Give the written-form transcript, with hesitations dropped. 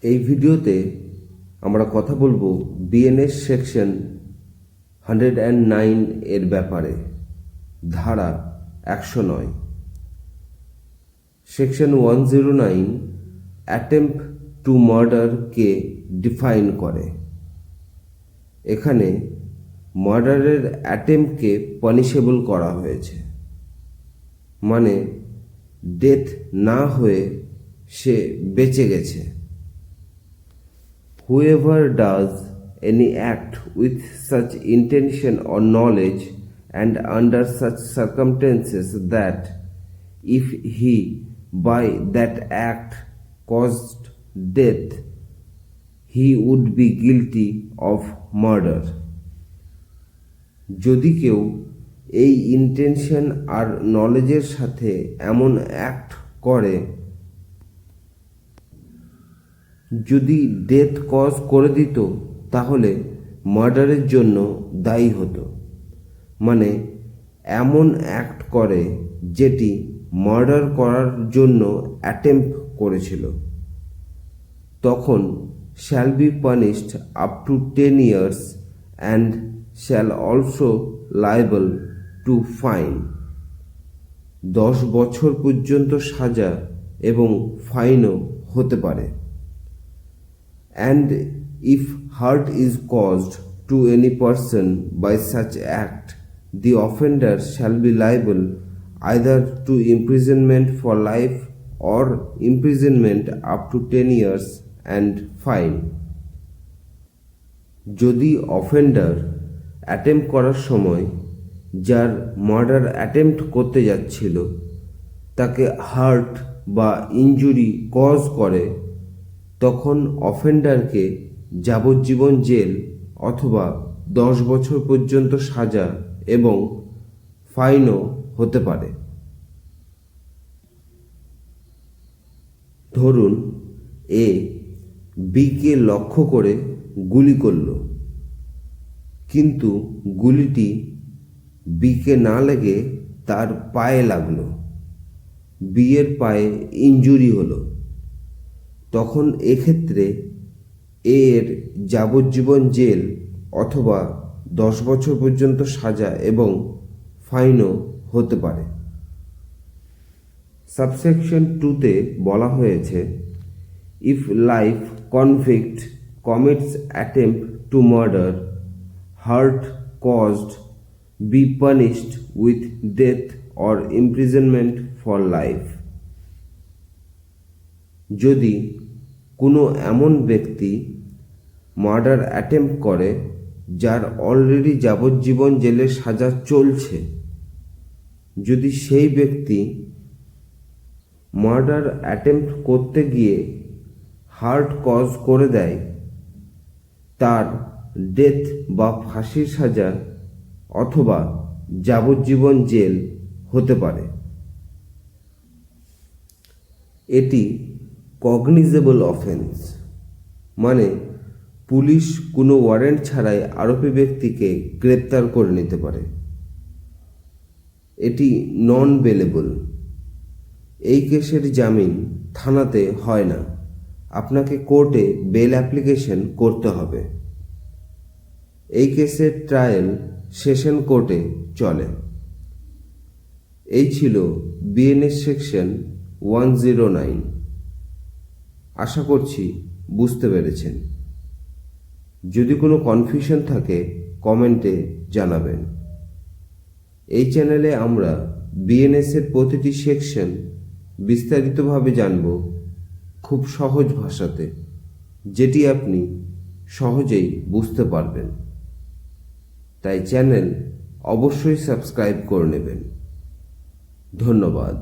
এই ভিডিওতে আমরা কথা বলবো বিএনএস সেকশন 109 এর ব্যাপারে। ধারা 109 সেকশন 109 অ্যাটেম্প্ট টু মার্ডারকে ডিফাইন করে। এখানে মার্ডারের অ্যাটেম্পটকে পানিশেবল করা হয়েছে, মানে ডেথ না হয়ে সে বেঁচে গেছে। Whoever does any act with such intention or knowledge and under such circumstances that if he by that act caused death, he would be guilty of murder. যদি কেউ এই ইন্টেনশন আর নলেজের সাথে এমন অ্যাক্ট করে, যদি ডেথ কজ করে দিত, তাহলে মার্ডারের জন্য দায়ী হতো। মানে এমন অ্যাক্ট করে যেটি মার্ডার করার জন্য অ্যাটেম্প্ট করেছিল, তখন shall be punished up to 10 years and shall also liable to fine. 10 বছর পর্যন্ত সাজা এবং ফাইনও হতে পারে। And if hurt is caused to any person by such act, the offender shall be liable either to imprisonment for life or imprisonment up to 10 years and fine. যদি offender attempt করার সময় যার মার্ডার অ্যাটেম্প্ট করতে যাচ্ছিল তাকে heart বা injury cause করে, তখন অফেন্ডারকে যাবজ্জীবন জেল অথবা 10 বছর পর্যন্ত সাজা এবং ফাইনও হতে পারে। ধরুন এ বিকে লক্ষ্য করে গুলি করল, কিন্তু গুলিটি বিকে না লেগে তার পায়ে লাগলো। বিয়ের পায়ে ইনজুরি হলো, তখন এক্ষেত্রে এর যাবজ্জীবন জেল অথবা 10 বছর পর্যন্ত সাজা এবং ফাইনও হতে পারে। সাবসেকশন 2-তে বলা হয়েছে, if life convict commits attempt to murder, heart caused be punished with death or imprisonment for life. যদি কোনো এমন ব্যক্তি মার্ডার অ্যাটেম্প্ট করে যার অলরেডি যাবজ্জীবন জেলের সাজা চলছে, যদি সেই ব্যক্তি মার্ডার অ্যাটেম্প্ট করতে গিয়ে হার্ট কজ করে দেয়, তার ডেথ বা ফাঁসির সাজা অথবা যাবজ্জীবন জেল হতে পারে। এটি কগনিজেবল অফেন্স, মানে পুলিশ কোনো ওয়ারেন্ট ছাড়াই আরোপি ব্যক্তিকে গ্রেপ্তার করে নিতে পারে। এটি নন বেলেবল। এই কেসের জামিন থানাতে হয় না, আপনাকে কোর্টে বেল অ্যাপ্লিকেশন করতে হবে। এই কেসের ট্রায়াল সেশন কোর্টে চলে। এই ছিল বিএনএস সেকশন 109। আশা করছি বুঝতে পেরেছেন। যদি কোনো কনফিউশন থাকে কমেন্টে জানাবেন। এই চ্যানেলে আমরা বিএনএসের প্রতিটি সেকশন বিস্তারিতভাবে জানব, খুব সহজ ভাষাতে, যেটি আপনি সহজেই বুঝতে পারবেন। তাই চ্যানেল অবশ্যই সাবস্ক্রাইব করে নেবেন। ধন্যবাদ।